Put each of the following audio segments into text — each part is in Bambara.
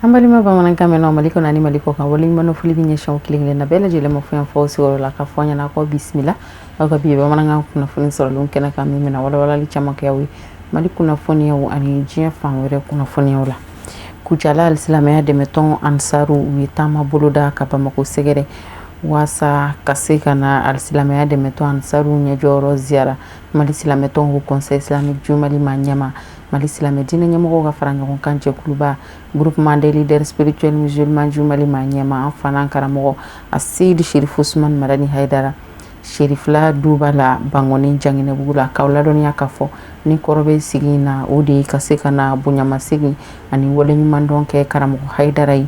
Ambalima bamanankan mɛn Mali kɔnɔ ani Mali kɔ kan waleɲuman foli bɛ ɲɛsin kelen-kelen na bɛɛ lajɛlen ma fɛn fɔ sigiyɔrɔ la ka fɔ ɲɛna ko bisimila aw ka bi bamanankan kunnafoni sɔrɔlen kɛnɛ kan min na walawalali caman kɛ aw ye Mali kunnafoniyaw ani diɲɛ fan wɛrɛ kunnafoniyaw la Kucala alisilamɛya dɛmɛtɔn Ansaru u ye taama boloda ka Bamako sɛgɛrɛ waasa ka se ka na alisilamɛya dɛmɛtɔn Ansaru ɲɛjɔyɔrɔ ziyara Mali silamɛtɔn au conseil islamique du Mali Maniama Mali silamɛ diinɛ ɲɛmɔgɔw ka fara ɲɔgɔn kan jɛkuluba groupement des leaders spirituels musulmans du Mali Maniama an fana karamɔgɔ a Seydi Cherif Ousmane Madani Haidara Cherifla duba la Bangoni Janginɛbugu la k'aw ladɔnniya k'a fɔ ni kɔrɔ bɛ sigi na o de ka se ka na bonyamasegin ani waleɲuman dɔn kɛ karamɔgɔ Haidara ye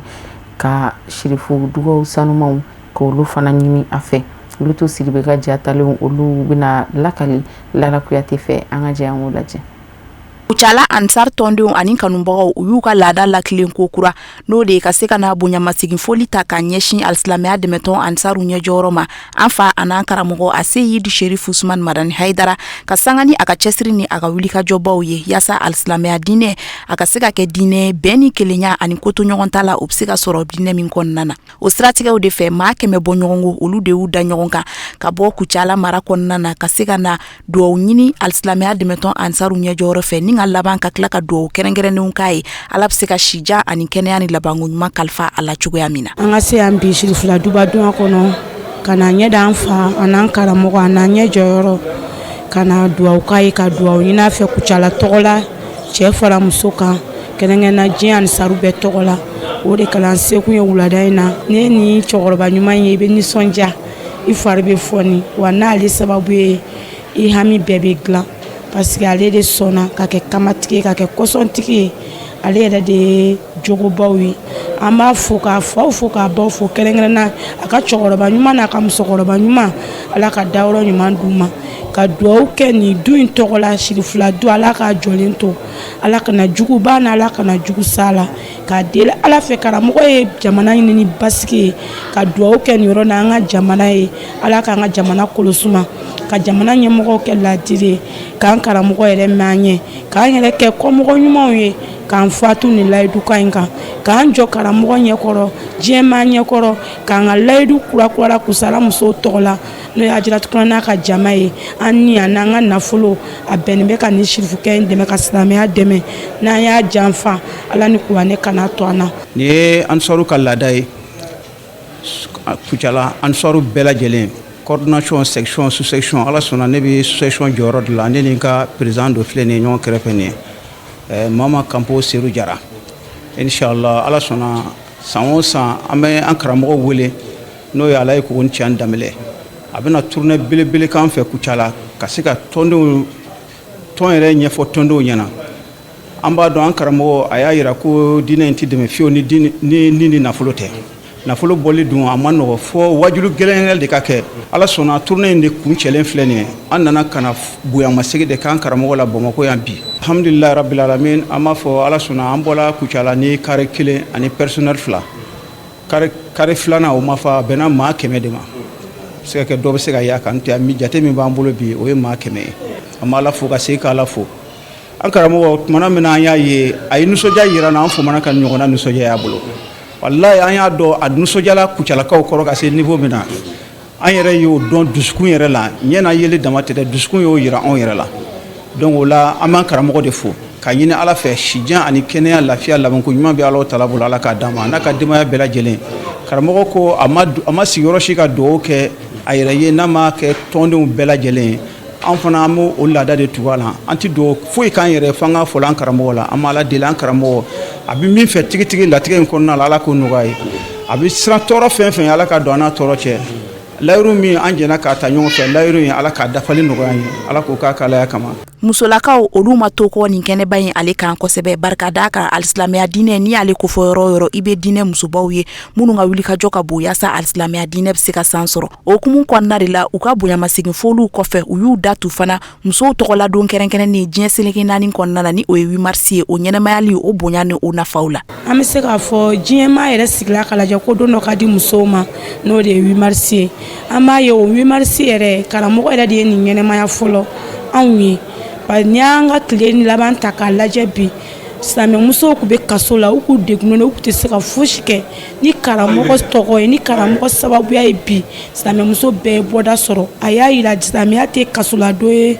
ka Cherifu dugaw sanumanw k'olu fana ɲini a fɛ olu to Sidibe ka jatalenw olu bɛna lakali Lala Kuyate fɛ an ka jɛ an k'o lajɛ. Kucala Ansar tɔndenw ani kanubagaw u y'u ka laada lakilen ko kura n'o de ka se ka na bonyamasegin foli ta ka ɲɛsin alisilamɛya dɛmɛtɔn Ansaru ɲɛjɔyɔrɔ ma an fa an'an karamɔgɔ a Seydi Cherif Ousmane Madani Haidara ka sanga ni a ka cɛsiri ni a ka wulikajɔbaw ye yaasa alisilamɛya diinɛ a ka se ka kɛ diinɛ bɛn ni kelenya ani koto ɲɔgɔn ta la o bɛ se ka sɔrɔ diinɛ min kɔnɔna na o siratigɛw de fɛ maa 100 bɔ ɲɔgɔn ko olu de y'u da ɲɔgɔn kan ka bɔ Kucala mara kɔnɔna na ka se ka na duwawu ɲini alisilamɛya dɛmɛtɔn Ansaru ɲɛjɔyɔrɔ fɛ ni laban ka tila ka duwawu kɛrɛnkɛrɛnnenw k'a ye ala bɛ se ka sija ani kɛnɛya ni labanko ɲuman kalifa a la cogoya min na. An ka se yan bi Cherifula duba don kɔnɔ ka na ɲɛ da an fa an'an karamɔgɔ an'an ɲɛ jɔyɔrɔ ka na duwawu k'a ye ka duwawu ɲini a fɛ Kucala tɔgɔ la cɛ fara muso kan kɛrɛnkɛrɛnna diɲɛ Ansaru bɛɛ tɔgɔ la o de kalan sekun ye wulada in na ne ni cɛkɔrɔba ɲuman ye i bɛ nisɔndiya i fari bɛ fɔni wa n'ale sababu ye i hami bɛɛ bɛ dilan parce que ale de sɔnna ka kɛ kamatigi ka kɛ kɔsɔntigi ye ale yɛrɛ de ye jogobaw ye an b'a fɔ k'a faw fɔ k'a baw fɔ kɛrɛnkɛrɛnna a ka cɛkɔrɔba ɲuman n'a ka musokɔrɔba ɲuman ala ka dayɔrɔ ɲuman d'u ma ka duwawu kɛ nin du in tɔgɔ la Cherifula du ala ka jɔlen to ala kana juguba na ala kana jugu sa la k'a deli ala fɛ karamɔgɔ ye jamana ɲini ni basigi ye ka duwawu kɛ nin yɔrɔ na an ka jamana ye ala k'an ka jamana kolosuma ka jamana ɲɛmɔgɔw kɛ ladiri k'an karamɔgɔ yɛrɛ mɛn an ɲɛ k'an yɛrɛ kɛ kɔmɔgɔ ɲumanw ye k'an fatu ni layiduka in kan k'an jɔ karamɔgɔ ɲɛkɔrɔ diɲɛmaa ɲɛkɔrɔ k'an ka layidu kura kusala musow tɔgɔ la n'o ye Hajaratukura n'a ka jama ye an ni an n'an ka nafolo a bɛnnen bɛ ka ni Cherifukɛ in dɛmɛ ka silamɛya dɛmɛ n'an y'a janfa ala ni kuranɛ kana to an na. Nin ye Ansaru ka laada ye Kucala Ansaru bɛɛ lajɛlen coordination section sous section ala sɔnna ne bɛ section jɔyɔrɔ de la ne ni ka président dɔ filɛ nin ye ɲɔgɔn kɛrɛfɛ nin ye Mama Kampo Seru Jara inshallah ala sɔnna san o san an bɛ an karamɔgɔ wele n'o ye Alaji Kogoni Ciyani Danbɛlɛ a bɛna tournée belebele k'an fɛ Kucala ka se ka tɔndenw tɔn yɛrɛ ɲɛfɔ tɔndenw ɲɛna an b'a dɔn an karamɔgɔ a y'a yira ko diinɛ in tɛ dɛmɛ fiyewu ni nafolo tɛ nafolo bɔli dun a ma nɔgɔ fɔ wajulu gɛlɛn de ka kɛ ala sɔnna tournée in de kun cɛlen filɛ nin ye an nana ka na bonyamasegin de k'an karamɔgɔ la Bamako yan bi alhamdulilayi rabbil alamin an b'a fɔ ala sɔnna an bɔla Kucala ni carré 1 ani personnel 2 carré 2nan o ma fa bɛnna maa 100 de ma se ka kɛ dɔ bɛ se ka y'a kan tɛ mi jate min b'an bolo bi o ye maa 100 ye an b'a ala fo ka se k'ala fo an karamɔgɔ tumana min na an y'a ye a ye nisɔndiya yira na an fomana ka ɲɔgɔnna nisɔndiya y'a bolo wallahi an y'a dɔn a nisɔndiyala Kucalakaw kɔrɔ ka se niveau min na an yɛrɛ y'o dɔn dusukun yɛrɛ la ɲɛna yeli dama tɛ dɛ dusukun y'o yira anw yɛrɛ la donc o la an b'an karamɔgɔ de fo ka ɲini ala fɛ sijan ani kɛnɛya lafiya labanko ɲuman bɛ Alahu Taala bolo ala k'a d'a ma n'a ka denbaya bɛɛ lajɛlen karamɔgɔ ko a ma sigiyɔrɔ si ka duwawu kɛ a yɛrɛ ye n'a ma kɛ tɔndenw bɛɛ lajɛlen an fana an b'o laada de tugu a la an tɛ duwawu foyi k'an yɛrɛ f'an ka fɔlɔ an karamɔgɔ la an b'a ala deli an karamɔgɔ a bɛ min fɛ tigitigi latigɛ in kɔnɔna la ala k'o nɔgɔya ye a bɛ siran tɔɔrɔ fɛn fɛn ala ka don an n'a tɔɔrɔ cɛ layiru min an jɛna k'a ta ɲɔgɔn fɛ layiru in ala k'a dafali nɔgɔya ye ala k'o k'a kalaya kama. Musolakaw olu ma to kɔ nin kɛnɛba in ale kan kosɛbɛ barika da kan alisilamɛya diinɛ ni ale ko fɔ yɔrɔ yɔrɔ i bɛ diinɛ musobaw ye minnu ka wulikajɔ ka bon yaasa alisilamɛya diinɛ bɛ se ka san sɔrɔ o hukumu kɔnɔna de la u ka bonyamasegin foliw kɔfɛ u y'u da tu fana musow tɔgɔladon kɛrɛnkɛrɛnnen diɲɛ seleke 4 kɔnɔna na ni o ye 8 mars ye o ɲɛnɛmayali o bonya ni o nafaw la. An bɛ se k'a fɔ diɲɛmaa yɛrɛ sigila ka lajɛ ko don dɔ ka di musow ma n'o de ye 8 mars ye an b'a ye o 8 mars yɛrɛ karamɔgɔ yɛrɛ de ye nin ɲɛnɛmaya fɔlɔ anw ye n'i y'an ka tile laban ta k'a lajɛ bi silamɛmusow kun bɛ kaso la u k'u degunnen u kun tɛ se ka fosi kɛ ni karamɔgɔ tɔgɔ ye ni karamɔgɔ sababuya ye bi silamɛmuso bɛɛ ye bɔda sɔrɔ a y'a yira silamɛya tɛ kasoladon ye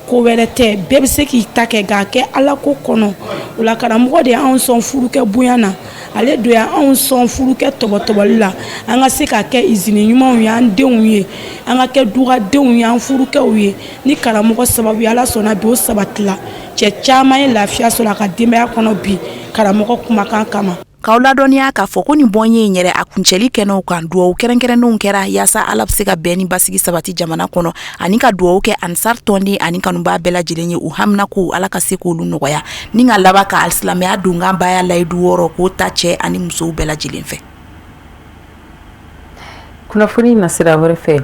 ko wɛrɛ tɛ bɛɛ bɛ se k'i ta kɛ k'a kɛ ala ko kɔnɔ o la karamɔgɔ de y'anw sɔn furukɛ bonya na ale de y'anw sɔn furukɛ tɔbɔtɔbɔli la an ka se ka kɛ izini ɲumanw ye an denw ye an ka kɛ dugadenw ye an furukɛw ye ni karamɔgɔ sababu ala sɔnna bi o sabatila cɛ caman ye lafiya sɔrɔ a ka denbaya kɔnɔ bi karamɔgɔ kumakan kama. K'aw ladɔnniya k'a fɔ ko nin bɔn ye in yɛrɛ a kuncɛli kɛnɛw kan duwawu kɛrɛnkɛrɛnnenw kɛra yaasa ala bɛ se ka bɛn ni basigi sabati jamana kɔnɔ ani ka duwawu kɛ Ansar tɔnden ani kanubaa bɛɛ lajɛlen ye u hamina ko ala ka se k'olu nɔgɔya ni ka laban ka alisilamɛya donkan baya layidu wɔɔrɔ k'o ta cɛ ani musow bɛɛ lajɛlen fɛ. Kunnafoni nasira wɛrɛ fɛ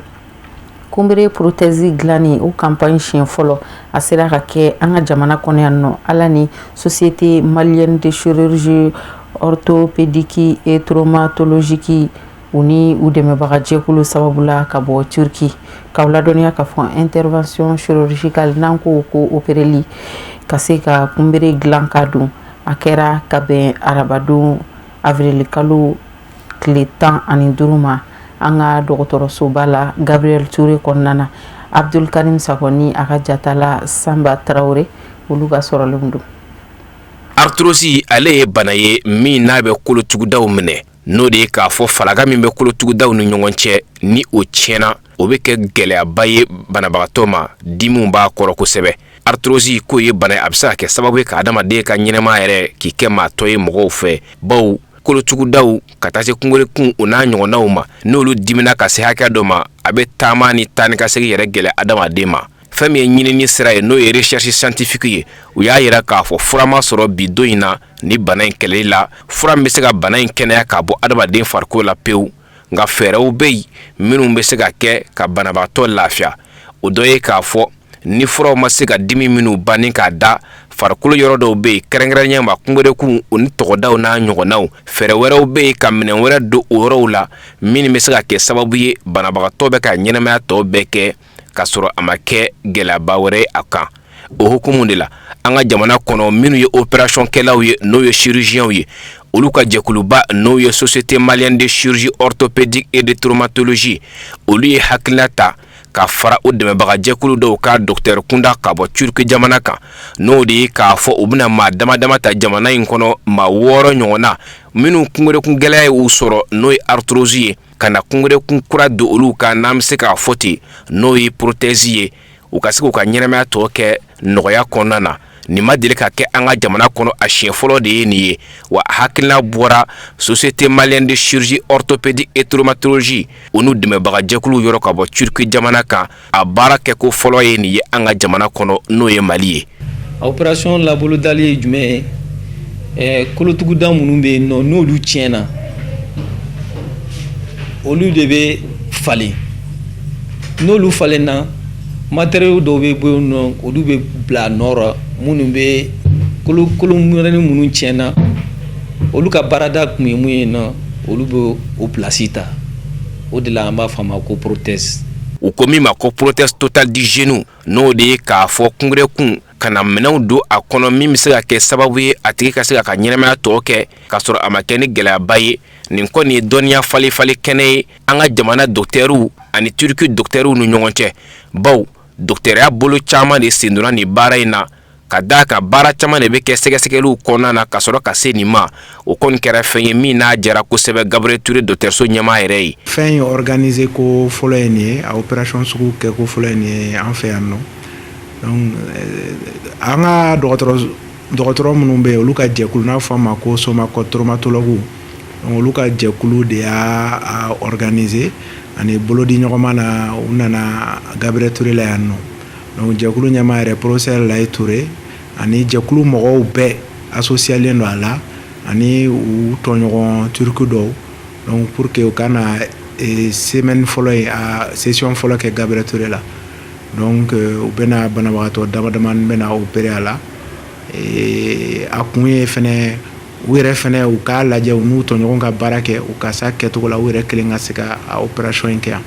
kunbere protèse dilanni o campagne siɲɛ fɔlɔ a sera ka kɛ an ka jamana kɔnɔ yan nɔ ala ni société malienne de chirurgie orthopédique et traumatologique u ni u dɛmɛbaga jɛkulu sababu la ka bɔ Turki k'aw ladɔnniya ka fɔ intervention chirurgicale n'an ko opéreli ka se ka kunbere dilan ka dun a kɛra ka bɛn arabadon avril kalo tile 15 ma an ka dɔgɔtɔrɔsoba la Gabriel Touré kɔnɔna na Abdul Karim Sakoni a ka jatala Samba Traoré olu ka sɔrɔlenw don. Arthrose ale ye bana ye min n'a bɛ kolotugudaw minɛ n'o de ye k'a fɔ falaga min bɛ kolotugudaw ni ɲɔgɔn cɛ ni o tiɲɛna o bɛ kɛ gɛlɛyaba ye banabagatɔ ma dimiw b'a kɔrɔ kosɛbɛ. Arthrose k'o ye bana a bɛ se ka kɛ sababu ye ka adamaden ka ɲɛnɛmaya yɛrɛ k'i kɛ maatɔ ye mɔgɔw fɛ baw kolotugudaw ka taa se kungorekun o n'a ɲɔgɔnnaw ma n'olu dimina ka se hakɛ dɔ ma a bɛ taama ni taa ni ka segin yɛrɛ gɛlɛ adamaden ma. Fɛn min ye ɲinini sira ye n'o ye recherche scientifique ye u y'a yira k'a fɔ fura ma sɔrɔ bi don in na ni bana in kɛlɛli la fura min bɛ se ka bana in kɛnɛya k'a bɔ adamaden farikolo la pewu nka fɛɛrɛw bɛ yen minnu bɛ se ka kɛ ka banabaatɔ lafiya o dɔ ye k'a fɔ ni furaw ma se ka dimi minnu banni k'a da farikolo yɔrɔ dɔw bɛ yen kɛrɛnkɛrɛnnenya ma kungorekun o ni tɔgɔdaw n'a ɲɔgɔnnaw fɛɛrɛ wɛrɛw bɛ yen ka minɛn wɛrɛ don o yɔrɔw la min bɛ se ka kɛ sababu ye banabagatɔ bɛ ka ɲɛnɛmaya tɔ bɛɛ kɛ ka sɔrɔ a ma kɛ gɛlɛyaba wɛrɛ a kan o hukumu de la an ka jamana kɔnɔ minnu ye opération kɛlaw ye n'o ye chirurgiens ye olu ka jɛkuluba n'o ye société malienne de chirurgie orthopédique et de traumatologie olu ye hakilina ta ka fara o dɛmɛbaga jɛkulu dɔw ka docteur kunda ka bɔ Turki jamana kan n'o de ye k'a fɔ u bɛna maa dama dama ta jamana in kɔnɔ maa 6 ɲɔgɔnna minnu kungorekun gɛlɛya ye u sɔrɔ n'o ye arthrose ye ka na kungorekun kura don olu kan n'an bɛ se k'a fɔ ten n'o ye prothèse ye u ka se k'u ka ɲɛnɛmaya tɔ kɛ nɔgɔya kɔnɔna na nin ma deli ka kɛ an ka jamana kɔnɔ a siɲɛ fɔlɔ de ye nin ye wa hakilina bɔra société malienne de chirurgie orthopédique et traumatologie o n'u dɛmɛbaga jɛkulu yɔrɔ ka bɔ Turki jamana kan a baara kɛko fɔlɔ ye nin ye an ka jamana kɔnɔ n'o ye Mali ye. Opération labolodali ye jumɛn ye kolotuguda minnu bɛ yen nɔ n'olu tiɲɛna olu de bɛ falen n'olu falenna matériel dɔw bɛ bɔ yen nɔ olu bɛ bila nɔrɔ minnu bɛ kolomɛrɛni minnu tiɲɛna olu ka baarada kun ye mun ye nɔ olu bɛ o place ta o de la an b'a fɔ a ma ko prothèse. U ko min ma ko prothèse totale du genou n'o de ye k'a fɔ kungorekun ka na minɛnw don a kɔnɔ min bɛ se ka kɛ sababu ye a tigi ka se ka ɲɛnɛmaya tɔ kɛ ka sɔrɔ a ma kɛ ni gɛlɛyaba ye nin kɔni ye dɔnniya falen kɛnɛ ye an ka jamana docteurw ani Turki docteurw ni ɲɔgɔn cɛ baw docteurya bolo caman de sen donna nin baara in na ka d'a kan baara caman de bɛ kɛ sɛgɛsɛgɛliw kɔnɔna na ka sɔrɔ ka se nin ma o kɔni kɛra fɛn ye min n'a jara kosɛbɛ Gabriel Touré docteurso ɲɛmaa yɛrɛ ye. Fɛn ye organiser ko fɔlɔ ye nin ye a opération sugu kɛ ko fɔlɔ ye nin ye an fɛ yan nɔ donc an ka dɔgɔtɔrɔ minnu bɛ yen olu ka jɛkulu n'a fɔ a ma ko Somako traumatologue olu ka jɛkulu de y'a organiser ani bolodi ɲɔgɔnma na u nana Gabriel Touré la yan nɔ donc jɛkulu ɲɛmaa yɛrɛ professeur Laye Touré ani jɛkulu mɔgɔw bɛɛ associalen don a la ani u tɔɲɔgɔn turki dɔw donc pour que u kana semaine fɔlɔ ye a session fɔlɔ kɛ Gabriel Touré la donc u bɛna banabagatɔ damadama bɛna opérer a la a kun ye fɛnɛ u yɛrɛ fɛnɛ u k'a lajɛ u n'u tɔɲɔgɔn ka baara kɛ u ka se kɛcogo la u yɛrɛ kelen ka se ka opération in kɛ yan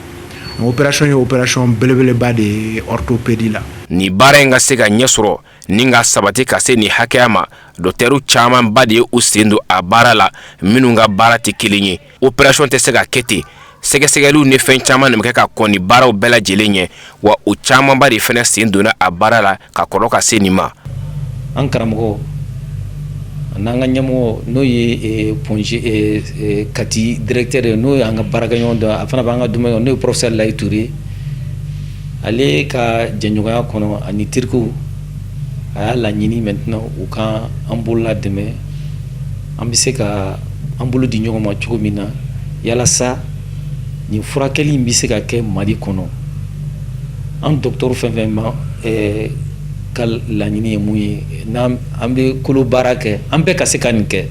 opération ye opération belebeleba de ye orthopédie la ni baara in ka se ka ɲɛ sɔrɔ ni ka sabati ka se ni hakɛya ma docteuru caaman ba de ye u sen don a baara la minnu ka baara tɛ kelen ye opération tɛ se ka kɛ ten sɛgɛsɛgɛliw ni fɛn caaman de bɛ kɛ ka kɔn ni baaraw bɛɛ lajɛlen ɲɛ wa u caaman ba de fɛnɛ sen donna a baara la ka kɔrɔ ka se nin ma an karamɔgɔ n'an ka ɲɛmɔgɔ n'o ye kati directeur ye n'o ye an ka baarakɛɲɔgɔn dɔ a fana b'an ka dumuni n'o ye professeur Layi Ture ale ka jɛɲɔgɔnya kɔnɔ ani terikiw a y'a laɲini maintenant u ka an bolola dɛmɛ an bɛ se ka an bolo di ɲɔgɔn ma cogo min na yalasa nin furakɛli in bɛ se ka kɛ Mali kɔnɔ an docteur fɛn fɛn ma ka laɲini ye mun ye n'an bɛ kolo baara kɛ an bɛɛ ka se ka nin kɛ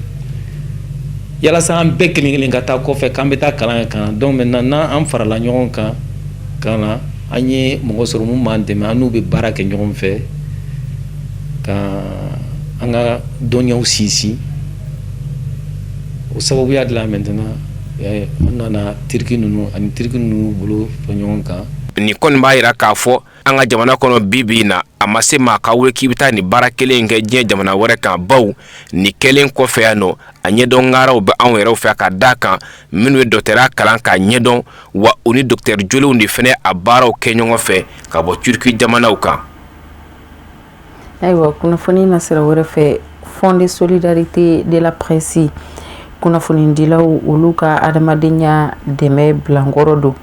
yalasa an bɛɛ kelen kelen ka taa kɔfɛ k'an bɛ taa kalan kɛ kan donc maintenant n'an farala ɲɔgɔn kan ka na an ye mɔgɔ sɔrɔ mun b'an dɛmɛ an n'u bɛ baara kɛ ɲɔgɔn fɛ ka an ka dɔnniyaw sinsin o sababuya de la maintenant an nana teriki ninnu ani teriki ninnu bolo fɔ ɲɔgɔn kan ni kɔni b'a yira k'a fɔ an ka jamana kɔnɔ bi na a ma se maa ka wele k'i bɛ taa ni baara kelen kɛ diɲɛ jamana wɛrɛ kan baw ni kelen kɔfɛ yan nɔ a ɲɛdɔn ŋaraw bɛ anw yɛrɛw fɛ ka da kan minnu ye docteuruya kalan k'a ɲɛdɔn wa u ni docteur jolenw de fɛnɛ a baaraw kɛ ɲɔgɔn fɛ ka bɔ Turki jamanaw kan ayiwa kunnafoni na sira wɛrɛ fɛ Fond de solidarité de la presse kunnafoni dilaw olu ka adamadenya dɛmɛ bilankɔrɔ don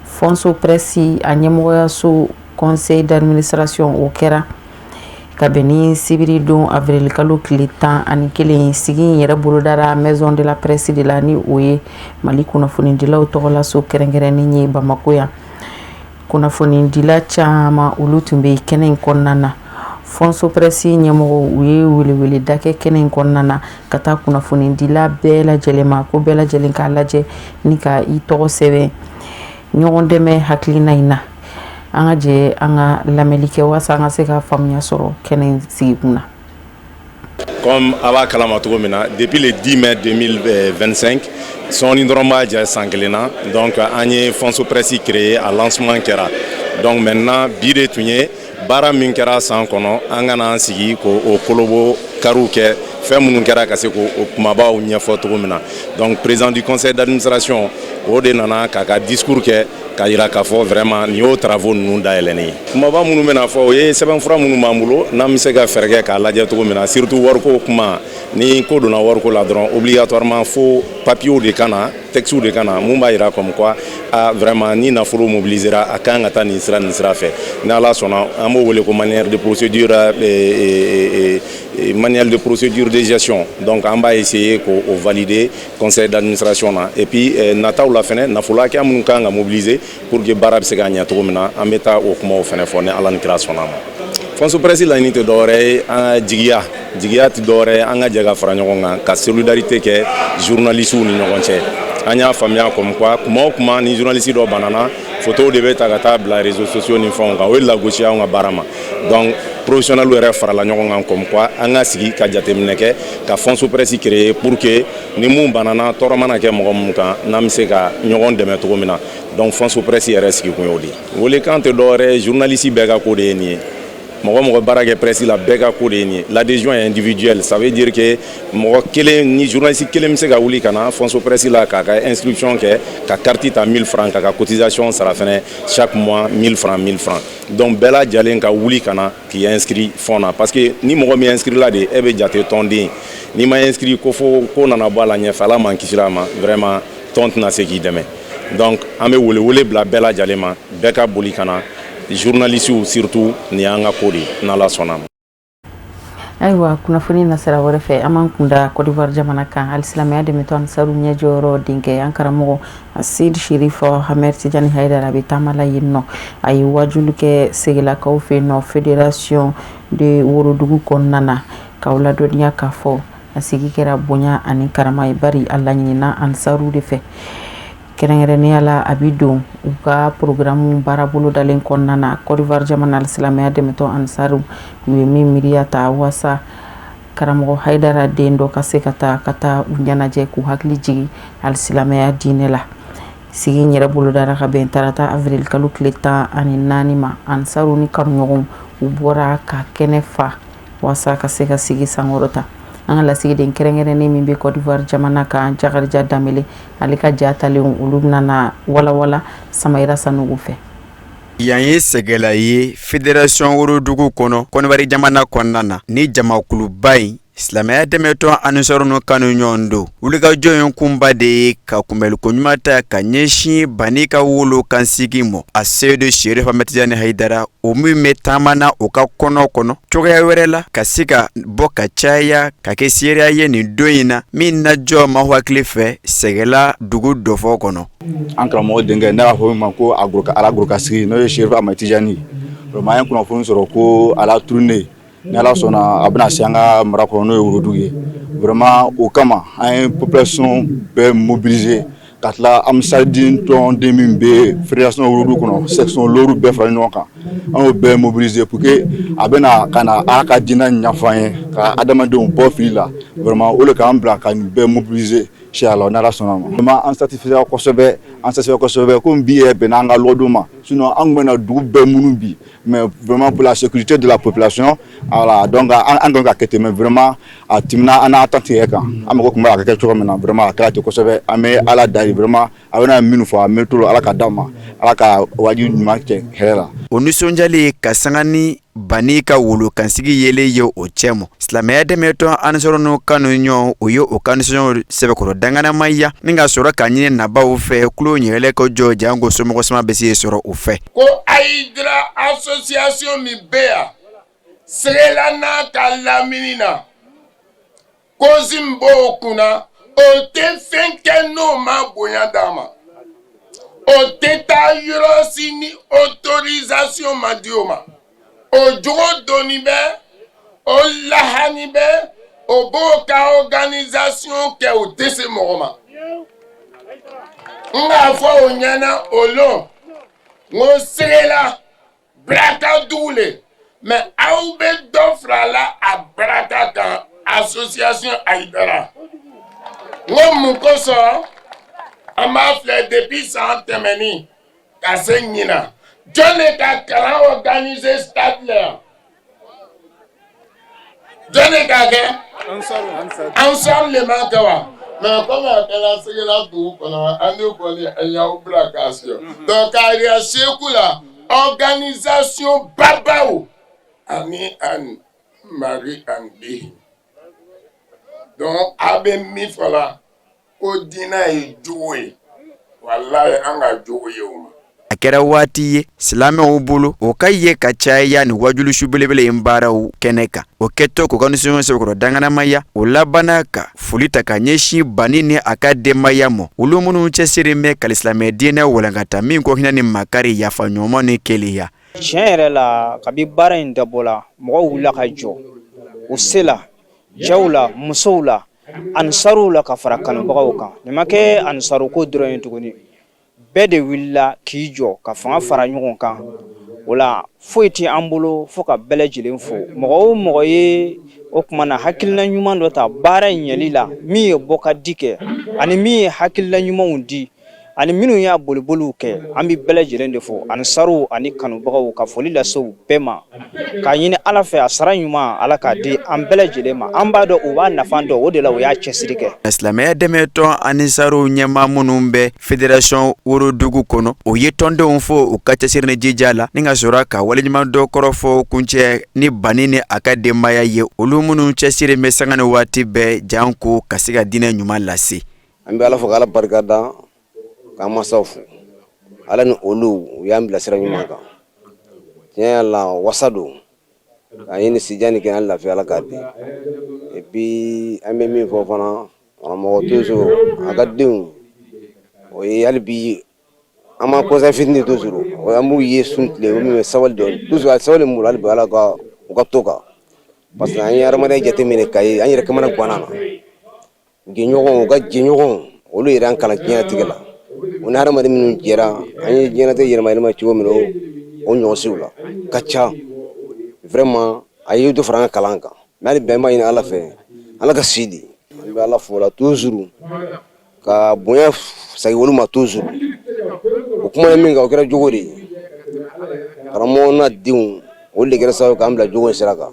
Fonso Presse a ɲɛmɔgɔyaso conseil d'administration o kɛra ka bɛn ni sibiri don avril kalo tile 11 sigi in yɛrɛ bolodara maison de la presse de la ni o ye Mali kunnafoni dilaw tɔgɔla so kɛrɛnkɛrɛnnen ye Bamako yan kunnafoni dila caman olu tun bɛ kɛnɛ in kɔnɔna na Fonso Presse ɲɛmɔgɔ u ye welewele da kɛ kɛnɛ in kɔnɔna na ka taa kunnafoni dila bɛɛ lajɛlen ma ko bɛɛ lajɛlen k'a lajɛ ni ka i tɔgɔ sɛbɛn ɲɔgɔn dɛmɛ hakilina in na an ka jɛ an ka lamɛnli kɛ waasa an ka se ka faamuya sɔrɔ kɛnɛ in sigi kun na. Comme a b'a kalama cogo min na depuis le 10 mai 2025 sɔɔni dɔrɔn b'a jɛ san kelen na donc an ye Fonso Presse créé a lancement kɛra donc maintenant bi de tun ye baara min kɛra san kɔnɔ an kana an sigi k'o kolobo kariw kɛ fɛn minnu kɛra ka se k'o kumabaw ɲɛfɔ cogo min na donc président du conseil d'administration o de nana k'a ka discours kɛ ka yira k'a fɔ vraiment nin y'o travaux ninnu dayɛlɛnnen ye kumaba minnu bɛna fɔ o ye sɛbɛnfura minnu b'an bolo n'an bɛ se ka fɛɛrɛ kɛ k'a lajɛ cogo min na surtout wariko kuma ni ko donna wariko la dɔrɔn obligatoirement fo papiers de ka na textes de ka na mun b'a yira comme quoi vraiment ni nafolo mobilisera a kan ka taa nin sira fɛ ni Ala sɔnna an b'o wele ko manuel de procédure de gestion donc an b'a essayer k'o valider conseil d'administration na et puis nataw la fɛnɛ nafolo hakɛya minnu kan ka mobiliser pour que baara bɛ se ka ɲɛ cogo min na an bɛ taa o kumaw fɛnɛ fɔ ni Ala ni kira sɔnna ma. Fonso Presse laɲini tɛ dɔwɛrɛ ye an ka jigiya tɛ dɔwɛrɛ ye an ka jɛ ka fara ɲɔgɔn kan ka solidarité kɛ journalistes ni ɲɔgɔn cɛ an y'a faamuya comme quoi kuma o kuma ni journaliste dɔ banana photo de bɛ ta ka taa bila réseaux sociaux ni fɛnw kan o ye lagosi anw ka baara ma donc professionnels yɛrɛ farala ɲɔgɔn kan comme quoi an ka sigi ka jateminɛ kɛ ka Fonso Presse créer pour que ni mun banana tɔɔrɔ mana kɛ mɔgɔ mun kan n'an bɛ se ka ɲɔgɔn dɛmɛ cogo min na donc Fonso Presse yɛrɛ sigi kun y'o de ye welekan tɛ dɔwɛrɛ ye journaliste bɛɛ ka ko de ye nin ye mɔgɔ baara kɛ presse la bɛɛ ka ko de ye nin ye l'adhésion est individuelle ça veut dire que mɔgɔ kelen ni journaliste kelen bɛ se ka wuli ka na Fonso Presse la k'a ka inscription kɛ ka carte ta 1000 francs k'a ka cotisation sara fɛnɛ chaque mois 1000 francs donc bɛɛ lajɛlen ka wuli ka na k'i inscrit fond na parce que ni mɔgɔ min inscrit la de e bɛ jate tɔnden n'i ma inscrit ko fo ko nana bɔ a la ɲɛfɛ Ala man kisi a ma vraiment tɔn tɛna se k'i dɛmɛ donc an bɛ welewele bila bɛɛ lajɛlen ma bɛɛ ka boli ka na journalistes surtout ni an ka ko de n'Ala sɔnna ma. Ayiwa kunnafoni na sira wɛrɛ fɛ an m'an kunda Côte d'Ivoire jamana kan hali silamɛya dɛmɛtɔ Ansaru ɲɛjɔyɔrɔ denkɛ an karamɔgɔ Seyid Sherif Ahmed Tijani Haidara bɛ taamala yen nɔ a ye wajulu kɛ Segelakaw fɛ yen nɔ fédération de Worodugu kɔnɔna na k'aw ladɔnniya k'a fɔ a sigi kɛra bonya ani karama ye bari a laɲinina Ansaru de fɛ kɛrɛnkɛrɛnnenya la a bi don u ka programme baarabolo dalen kɔnɔna na Côte d'Ivoire jamana silamɛya dɛmɛtɔ Ansaru u ye min miiriya ta waasa karamɔgɔ Haidara den dɔ ka se ka taa u ɲɛnajɛ k'u hakili jigi alisilamɛya diinɛ la sigi yɛrɛ bolo dara ka bɛn tarata avril kalo tile 14 ma Ansaru ni kanuɲɔgɔnw u bɔra ka kɛnɛ fa wasa ka se ka sigi sankɔrɔta. An ka lasigiden kɛrɛnkɛrɛnnen min bɛ Côte d'Ivoire jamana kan Jakarija Danbele ale ka jatalenw olu bɛna walawala Samayira Sanogo fɛ. Yan ye sɛgɛla ye Fédération Worodugu kɔnɔ Kɔnɔbari jamana kɔnɔna na ni jamakuluba in silamɛya dɛmɛtɔn Ansaru no kanu ɲɔgɔn don. Wulikajɔ in kunba de ye ka kunbɛliko ɲuman ta ka ɲɛsin bani ka wolo kansigi mɔ. A Seydou Sherif Ahmed Tidiane Haidara o min bɛ taamana o ka kɔnɔ kɔnɔ cogoya wɛrɛ la ka se ka bɔ ka caya ka kɛ seereya ye nin don in na min najɔ ma hakili fɛ sɛgɛla dugu dɔfɔ kɔnɔ. An karamɔgɔ denkɛ ne b'a fɔ min ma ko Ala Agurokasigi n'o ye Sherif Ahmed Tidiane vraiment an ye kunnafoni sɔrɔ ko Ala turunen ni Ala sɔnna a bɛna se an ka mara kɔnɔ n'o ye Worodugu ye vraiment o kama an ye population bɛɛ mobiliser ka tila ambassade tɔn den min bɛ Fédération Worodugu kɔnɔ section loro bɛɛ fara ɲɔgɔn kan an y'o bɛɛ mobiliser pour que a bɛna ka na Ala ka diinɛ ɲɛfɔ an ye ka adamadenw bɔ fili la vraiment o de k'an bila ka nin bɛɛ mobiliser inchallah n'Ala sɔnna ma vraiment an satisfait kosɛbɛ comme bi yɛrɛ bɛnna an ka lɔdon ma sinon an tun bɛna dugu bɛɛ munu bi mais vraiment pour la sécurité de la population voilà donc an kan ka kɛ ten mais vraiment a tɛmɛna an n'a attente yɛrɛ kan an mago tun b'a ka kɛ cogo min na vraiment a kɛra ten kosɛbɛ an bɛ Ala dali vraiment a bɛna minnu fɔ a bɛ to Ala ka d'an ma Ala ka wajibi ɲuman kɛ hɛrɛ la. O nisɔndiyalen ka sanga ni bani ka wolo kansigi yele ye o cɛ mɔ silamɛya dɛmɛtɔn Ansaru no kanu ɲɔgɔn o ye o ka nisɔndiyaw sɛbɛkɔrɔ danganamaya ni ka sɔrɔ ka ɲini nabaw fɛ kulo ɲɛgɛlɛ ka jɔ jango somɔgɔ sama bɛ se sɔrɔ o fɛ. Ko Aïdra association min bɛ yan sɛgɛla n'a ka lamini na kozi min b'o kunna o tɛ fɛn kɛ n'o ma bonya d'a ma o tɛ taa yɔrɔ si ni autorisation ma di o ma o jogo doni bɛ o lahani bɛ o b'o ka organisation kɛ o tɛ se mɔgɔ ma n k'a fɔ o ɲɛna o lon n ko sɛgɛla baraka dugu le mais aw bɛ dɔ fara la a baraka kan association Aïdara n ko mun kosɔn an b'a filɛ depuis san tɛmɛni ka se ɲina jɔn de ka kalan organiser stade la yan jɔn de ka kɛ Ansaru le ma kɛ wa mais comme a kɛra Sɛgɛla dugu kɔnɔ an de kɔni an y'aw bila k'a siyɔ donc k'a yira Seku la organisation babaw ani an mari an den donc a bɛ min fɔ la ko diinɛ ye jogo ye walayi an ka jogo ye o ma. A kɛra waati ye silamɛw bolo o ka ye ka caya ni wajulusu belebele in baaraw kɛnɛ kan o kɛtɔ k'o ka nisɔndiyaw sɛbɛkɔrɔ danganamaya o labanna ka foli ta ka ɲɛsin bani ni a ka denbaya mɔ olu minnu cɛsirilen bɛ ka silamɛ diinɛ walankata min ko hinɛ ni makari yafa ɲɔgɔn ni keleya. Tiɲɛ yɛrɛ la kabi baara in dabɔla mɔgɔw wulila ka jɔ u se la cɛw la musow la Ansaru la ka fara kanubagaw kan nin ma kɛ Ansaru ko dɔrɔn ye tuguni bɛɛ de wulila k'i jɔ ka fanga fara ɲɔgɔn kan o la foyi tɛ an bolo fo ka bɛɛ lajɛlen fo mɔgɔ o mɔgɔ ye o kumana hakilina ɲuman dɔ ta baara in ɲɛli la min ye bɔkadi kɛ ani min ye hakilina ɲumanw di ani minnu y'a boliboliw kɛ an bɛ bɛɛ lajɛlen de fo Ansaru ani kanubagaw ka foli lase u bɛɛ ma k'a ɲini Ala fɛ a sara ɲuman Ala k'a di an bɛɛ lajɛlen ma an b'a dɔn u b'a nafa dɔn o de la u y'a cɛsiri kɛ. Silamɛya dɛmɛtɔn Ansaru ɲɛmaa minnu bɛ Fédération Worodugu kɔnɔ o ye tɔndenw fo u ka cɛsiri ni jija la ni ka sɔrɔ ka waleɲuman dɔ kɔrɔfɔ kuncɛ ni bani ni a ka denbaya ye olu minnu cɛsiri bɛ sanga ni waati bɛɛ janko ka se ka diinɛ ɲuman lase. An bɛ Ala fo k'Ala barikada k'an masaw fo Ala ni olu u y'an bila sira ɲuman kan tiɲɛ la wasa don k'a ɲini sijani kɛ an lafiya Ala k'a di et puis an bɛ min fɔ fana karamɔgɔ toujours a ka denw o ye hali bi an ma conseil fitinin toujours an b'u ye sun tile min bɛ sabali dɔn toujours a sabali mun hali bi Ala ka u ka to kan parce que an ye hadamadenya jateminɛ ka ye an yɛrɛ kamana ganna na jɛɲɔgɔnw u ka jɛɲɔgɔnw olu yɛrɛ an kalan diɲɛlatigɛ la o ni hadamaden minnu jɛra an ye diɲɛlatigɛ yɛlɛma cogo min o ɲɔgɔnsiw la ka ca vraiment a ye dɔ fara an ka kalan kan mais hali bi an b'a ɲini Ala fɛ Ala ka si di an bɛ Ala fo la toujours ka bonya segin olu ma toujours kuma min ka o kɛra jogo de ye karamɔgɔ n'a denw olu de kɛra sababu k'an bila jogo in sira kan.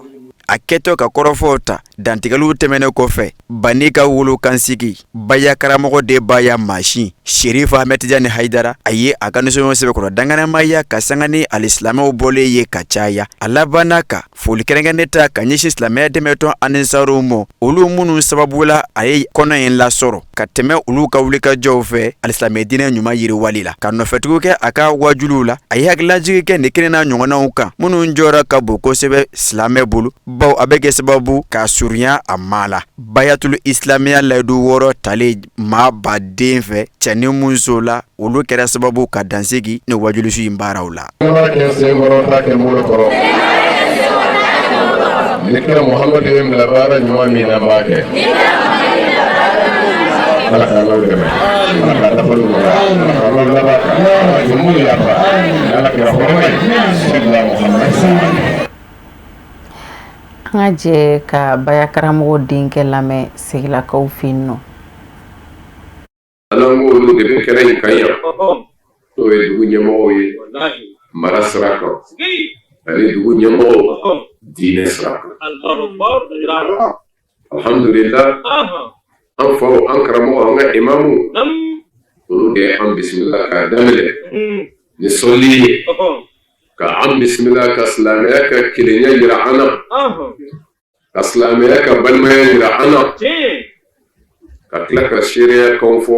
A kɛtɔ ka kɔrɔfɔw ta dantigɛliw tɛmɛnen kɔfɛ bani ka wolo kansigi baya karamɔgɔ de baya masin Sherif Ahmed Tidiane Haidara a ye a ka nisɔnɲɔgɔn sɛbɛkɔrɔ danganamaya ka sanga ni alisilamɛw bɔlen ye ka caya a labanna ka foli kɛrɛnkɛrɛnnen ta ka ɲɛsin silamɛya dɛmɛtɔn anisaruw ma olu minnu sababu la a ye kɔnɔ in lasɔrɔ ka tɛmɛ olu ka wulikajɔw fɛ alisilamɛ diinɛ ɲuman yiriwali la ka nɔfɛtugu kɛ a ka wajuliw la a ye hakililajigi kɛ nin kelen n'a ɲɔgɔnnaw kan minnu jɔra ka bon kosɛbɛ silamɛ bolo baw a bɛ kɛ sababu ka surunya a ma la bayatul islamiya layidu 6 tale maa baden fɛ cɛ ni muso la olu kɛra sababu ka dansigi ni wajulisu in baaraw la. ni kira Muhammad ye min baara ɲuman min na b'a kɛ ala ka alaw dɛmɛ ala ka dafali nɔgɔya ala ka laban kan jumu yafa ala kira hɔrɔma ye Muhammad. An ka jɛ ka baya karamɔgɔ denkɛ lamɛn segilakaw fɛ yen nɔ. Ala ko olu de bɛ kɛra in kan yan n'o ye dugu ɲɛmɔgɔw ye mara sira kan ani dugu ɲɛmɔgɔw diinɛ sira kan. Alhamdulillah an faw an karamɔgɔ an ka imamu olu de an bisimila k'a daminɛ ni sɔli ye ka an bisimila ka silamɛya ka kelenya jira an na ka silamɛya ka balimaya jira an na ka tila ka seereya kan fɔ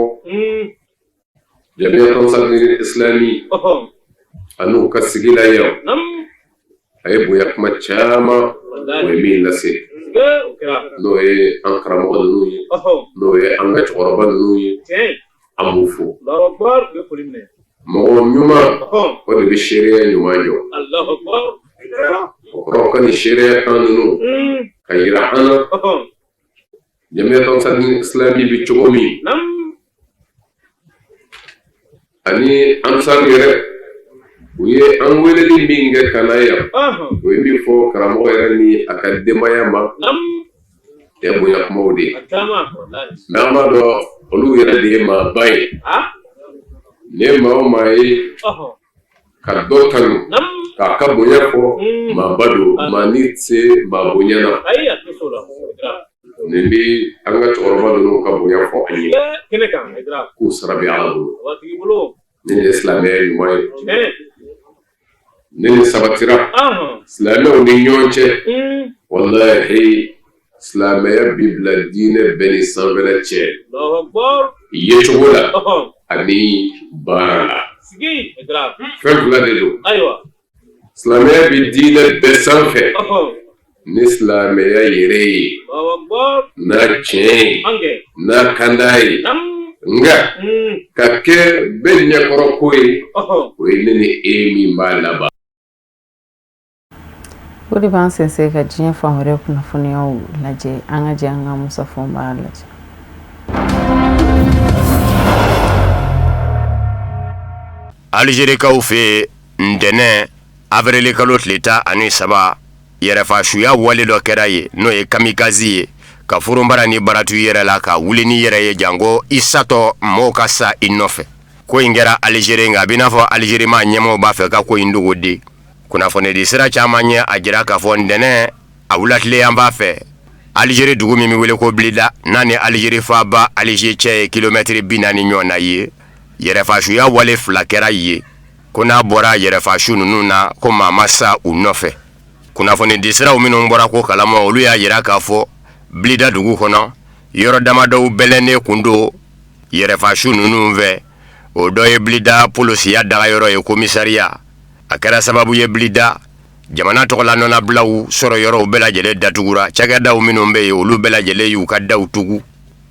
jamiya ansarul islami an'u ka sigi la yan a ye bonya kuma caman o ye min lase n'o ye an karamɔgɔ ninnu ye n'o ye an ka cɛkɔrɔba ninnu ye an b'u fo mɔgɔ ɲuman o de bɛ seereya ɲuman jɔ o kɔrɔ ka nin seereya kan ninnu ka yira an na jamiya ansarul islami bɛ cogo min ani ansar yɛrɛ u ye an weleli min kɛ ka na yan o ye min fɔ karamɔgɔ yɛrɛ ni a ka denbaya ma tɛ bonya kumaw de ye mɛ an b'a dɔn olu yɛrɛ de ye maaba ye ne maa o maa ye ka dɔ tanu k'a ka bonya fɔ maaba don maa ni se maa bonya na nin bɛ an ka cɛkɔrɔba ninnu ka bonya fɔ an ye k'u sara bɛ ala bolo ni ye silamɛya ɲuman ye ni nin sabatira silamɛw ni ɲɔgɔn cɛ walahi silamɛya bi bila diinɛ bɛɛ ni sanfɛla cɛ yecogo la ani baara la fɛn fila de don silamɛya bi diinɛ bɛɛ sanfɛ ni silamɛya yɛrɛ ye n'a tiɲɛ ye n'a kanda ye nga ka kɛ bɛɛ ɲɛkɔrɔ ko ye o ye ne ni e min b'a laban. O de b'an sɛnsɛn ka diɲɛ fan wɛrɛ kunnafoniyaw lajɛ an ka jɛ an ka musafɛnw b'a lajɛ. Alizerikaw fɛ ntɛnɛn avril kalo tile 13 yɛrɛfasuya wale dɔ kɛra ye n'o ye kamikazi ye ka furunbara ni baratu yɛrɛ la ka wuli ni yɛrɛ ye jango i satɔ mɔgɔw ka sa i nɔfɛ ko in kɛra Alizeri nka a b'i n'a fɔ Alizeri maa ɲɛmɔgɔw b'a fɛ ka ko in dogo de kunnafoni di sira caman ɲɛ a jira k'a fɔ ntɛnɛn a wulatilen an b'a fɛ Alizeri dugu min bɛ wele ko Blida n'a ni Alizeri faaba Alize cɛ ye kilomɛtiri 40 ɲɔgɔn na ye yɛrɛfasuya wale 2 kɛra ye ko n'a bɔra yɛrɛfasu ninnu na ko maa ma sa u nɔfɛ kunnafoni di siraw minnu bɔra ko kalama olu y'a jira k'a fɔ Blida dugu kɔnɔ yɔrɔ damadɔw bɛlɛnnen kun don yɛrɛfasu ninnu fɛ o dɔ ye Blida polisiya dagayɔrɔ ye komisariya a kɛra sababu ye Blida jamana tɔgɔla nɔnabilaw sɔrɔ yɔrɔw bɛɛ lajɛlen datugura cakɛdaw minnu bɛ yen olu bɛɛ lajɛlen y'u ka daw tugu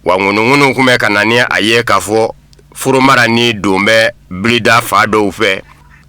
wa ŋunuŋunu kun bɛ ka na ni a ye k'a fɔ furumara ni don bɛ Blida fa dɔw fɛ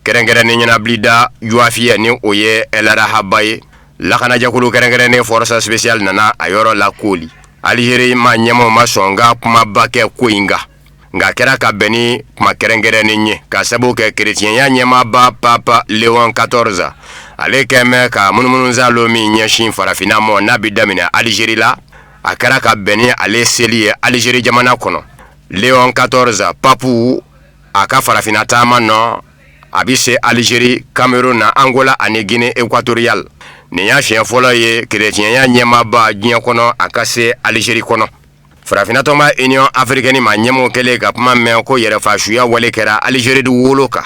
kɛrɛnkɛrɛnnen ɲɛna Blida Yuafiya ni o ye Elara Haba ye lakanajakulu kɛrɛnkɛrɛnnen force spéciale nana a yɔrɔ la koli Alizeri ma ɲɛmɔgɔw ma sɔn ka kumaba kɛ ko in kan nka kɛra ka bɛn ni kuma kɛrɛnkɛrɛnnen ye ka sababu kɛ kerecɛnya ɲɛmaaba Papa Léon 14 ale kɛmɛ ka munumunuzalo min ɲɛsin farafinna mɔ n'a bi daminɛ Alizeri la a kɛra ka bɛn ni ale seli ye Alizeri jamana kɔnɔ Léon 14 papu a ka farafina taama nɔ a bi se Algérie, Cameroun na Angola ani Guinée équatoriale. Nin y'a siɲɛ fɔlɔ ye kerecɛnya ɲɛmaaba diɲɛ kɔnɔ a ka se Algérie kɔnɔ. Farafinatɔma Union africaine ma ɲɛmɔgɔ kɛlen ka kuma mɛn ko yɛrɛfasuya wale kɛra Algérie wolo kan.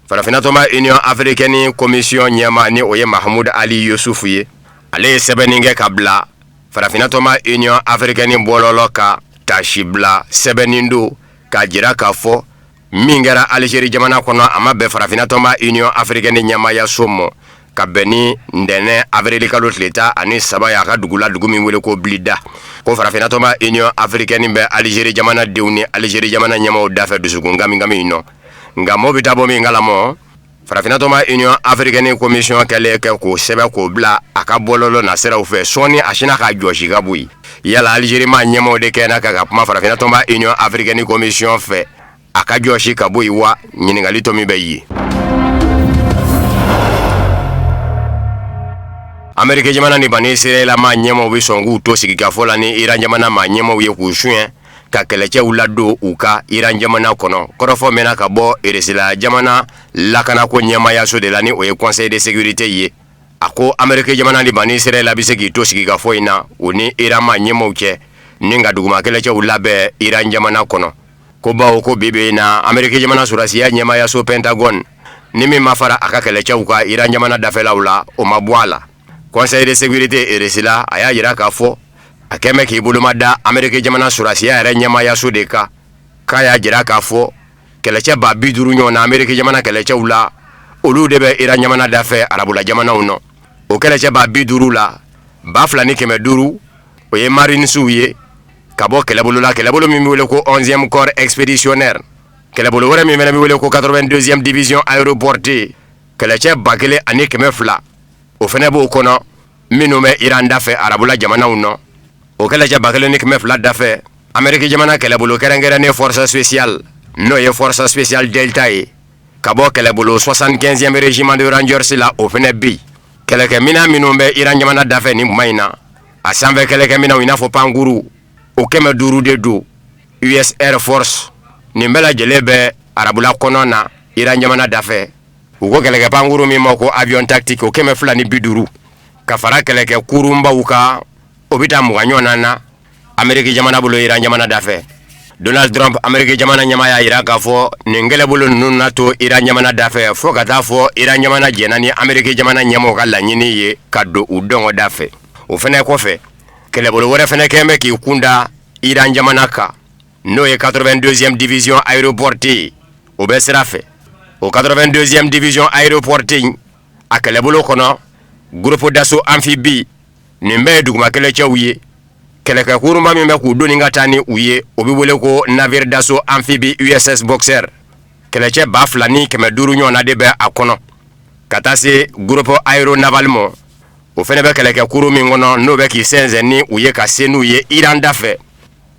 Farafinatɔma Union africaine commission ɲɛma ni o ye Mahmoud Ali Yusufu ye. Ale ye sɛbɛnni kɛ ka bila Farafinatɔma Union africaine bɔlɔlɔ ka tasi bila sɛbɛnni don ka jira k'a fɔ min kɛra Algérie jamana kɔnɔ a ma bɛn Farafinatɔma Union africaine ɲɛmaya so mɔ ka bɛn ni ntɛnɛn avril kalo tile 13 ye a ka dugu la dugu min wele ko Blida. Ko Farafinatɔma Union africaine bɛ Algérie jamana denw ni Algérie jamana ɲɛmaw dafɛ dusukun gami nɔ. Nka mɔɔ bi taa bɔ min kalamɔ Farafinatɔma Union africaine commission kɛlen kɛ k'o sɛbɛn k'o bila a ka bɔlɔlɔ na siraw fɛ sɔɔni a sina ka jɔsi ka bɔ yen. Yala Algérie ma ɲɛmaw de kɛnɛ ka kuma Farafinatɔma Union africaine commission fɛ a ka jɔsi ka bɔ yen wa ɲininkali to min bɛ yen. Amérique jamana ni bani Israël ma ɲɛmaw bi sɔn k'u to sigikafɔ la ni Iran jamana ma ɲɛmaw ye k'u suɲɛ ka kɛlɛcɛw ladon u ka Iran jamana kɔnɔ. Kɔrɔfɔ mɛnna ka bɔ Eresila jamana lakanako ɲɛmayaso de la ni o ye Conseil de sécurité ye. A ko Amérique jamana ni bani Israël bi se k'i to sigikafɔ in na o ni Iran ma ɲɛmaw cɛ ni ka duguma kɛlɛcɛw labɛn Iran jamana kɔnɔ. Ko bawo ko bibi na Amérique jamana surasiya ɲɛmayaso Pentagon ni min ma fara a ka kɛlɛcɛw ka Iran jamana dafɛlaw la o ma bɔ a la. Conseil de sécurité Eresila a y'a yira k'a fɔ a kɛmɛ k'i boloma da Amérique jamana surasiya yɛrɛ ɲɛmayaso de kan k'a y'a jira k'a fɔ kɛlɛcɛ ba 50 ɲɔgɔnna Amérique jamana kɛlɛcɛw la olu de bɛ Iran jamana dafɛ arabula jamanaw nɔ. O kɛlɛcɛ ba 50 la 2500 o ye marinesiw ye ka bɔ kɛlɛbolo la kɛlɛbolo min bɛ wele ko 11e corps expéditionnaire kɛlɛbolo wɛrɛ min fana bɛ wele ko 82e division aéroportée kɛlɛcɛ 1200 o fana b'o kɔnɔ minnu bɛ Iran dafɛ arabula jamanaw nɔ. O kɛlɛcɛ 1200 dafɛ Amérique jamana kɛlɛbolo kɛrɛnkɛrɛnnen force spéciale n'o ye force spéciale Delta ye ka bɔ kɛlɛbolo 75e régiment de Rangers la o fana bɛ yen. Kɛlɛkɛminɛn minnu bɛ Iran jamana dafɛ nin kuma in na a sanfɛ kɛlɛkɛminɛnw i n'a fɔ pankuru o 500 de don US Air Force nin bɛɛ lajɛlen bɛ arabula kɔnɔ na Iran jamana dafɛ. U ko kɛlɛkɛ pankuru min ma ko avion tactique o 250 ka fara kɛlɛkɛ kurunbaw kan o bɛ taa 20 ɲɔgɔnna na Amérique jamana bolo Iran jamana dafɛ. Donald Trump Amérique jamana ɲɛma y'a yira k'a fɔ nin kɛlɛbolo ninnu na to Iran jamana dafɛ fo ka taa fɔ Iran jamana jɛnna ni Amérique jamana ɲɛmaw ka laɲini ye ka don u dɔngɔ dafɛ. O fɛnɛ kɔfɛ kɛlɛbolo wɛrɛ fɛnɛ kɛn bɛ k'i kunda Iran jamana kan n'o ye 82e division aéroportée o bɛ sira fɛ. O 82e division aéroportée a kɛlɛbolo kɔnɔ groupe d'assaut amphibie nin bɛɛ ye duguma kɛlɛcɛw ye. Kɛlɛkɛ kurunba min bɛ k'u doni ka taa ni u ye o bɛ wele ko navire d'assaut amphibie USS Boxer. Kɛlɛcɛ 2500 ɲɔgɔnna de bɛ a kɔnɔ ka taa se groupe aéronaval ma o fɛnɛ bɛ kɛlɛkɛ kurun min kɔnɔ n'o bɛ k'i sɛnsɛn ni u ye ka se n'u ye Iran dafɛ.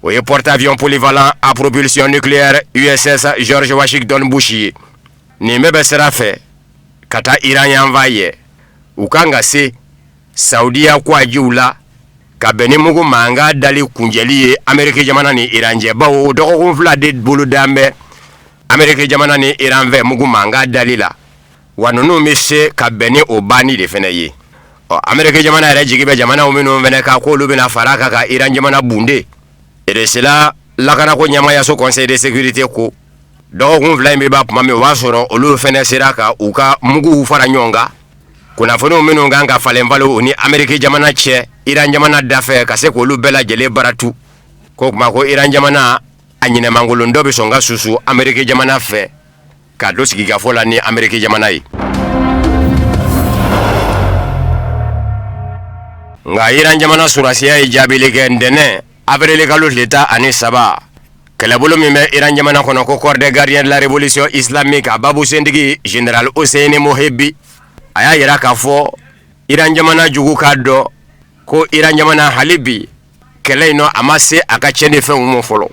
O ye porte-avions polyvalent à propulsion nucléaire USS George Washington Bush ye. Nin bɛɛ bɛ sira fɛ ka taa Iran yanfan ye u kan ka se Saudiya kwajiw la ka bɛn ni mugu mankan dali kunjɛli ye Amérique jamana ni Iran cɛ bawo dɔgɔkun 2 de bolo dan bɛ Amérique jamana ni Iran fɛ mugu mankan dali la wa ninnu bɛ se ka bɛn ni o banni de fɛnɛ ye. Amérique jamana yɛrɛ jigi bɛ jamanaw minnu fɛnɛ kan k'olu bɛna fara kan ka Iran jamana bunde. Eresila lakanako ɲɛmayaso Conseil de sécurité ko dɔgɔkun 2 in bɛ ban tuma min o b'a sɔrɔ olu fɛnɛ sera ka u ka muguw fara ɲɔgɔn kan kunnafoniw minnu kan ka falen falen o ni Amérique jamana cɛ Iran jamana dafɛ ka se k'olu bɛɛ lajɛlen baratu ko kuma ko Iran jamana a ɲinɛmankolon dɔ bɛ sɔn ka susu Amérique jamana fɛ ka don sigikafɔ la ni Amérique jamana ye. Nka Iran jamana surasiya ye jaabili kɛ ntɛnɛn avril kalo tile 13 kɛlɛbolo min bɛ Iran jamana kɔnɔ ko corps des gardiens de la révolution islamique a babu sentigi général Hosseini Mohebi a y'a yira k'a fɔ Iran jamana jugu k'a dɔn ko Iran jamana hali bi kɛlɛ in nɔ a ma se a ka tiɲɛni fɛnw ma fɔlɔ